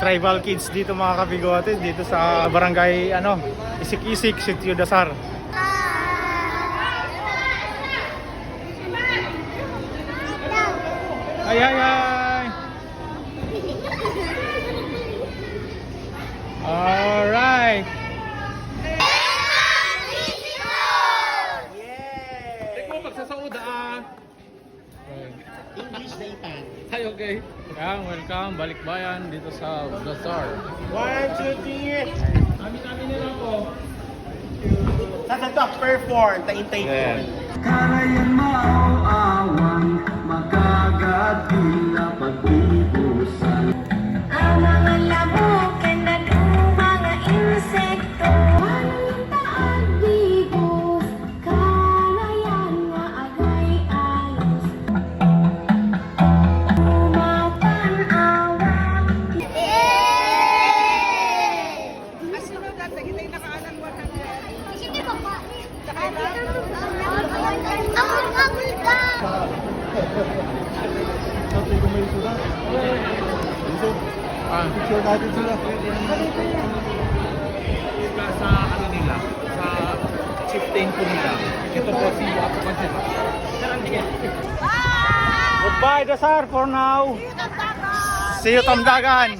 Tribal kids dito mga kabigote, dito sa barangay Isik-Isik, Sitio Dasar. Ay ay ay. Alright. Teko, magsasaud English na itan. Ay, okay. Yan, welcome, balikbayan dito sa Dasar. 1, 2, 3. Amin nila po. Sa top perform, taintay ko. Karayan maaw-awan, makagatila pag-ibusan. Ang mga lamok and mga insekto, anong taagdigo, kalayan nga agay ayos. Umapanawa. Asunod na, tagitay nakaanan 100. Sige pa pa. Ang ka. Picture natin sila. Sa nila, sa chieftain po nila. Ito po si Apo Pancet. Goodbye Dasar for now. See you Tamdagan.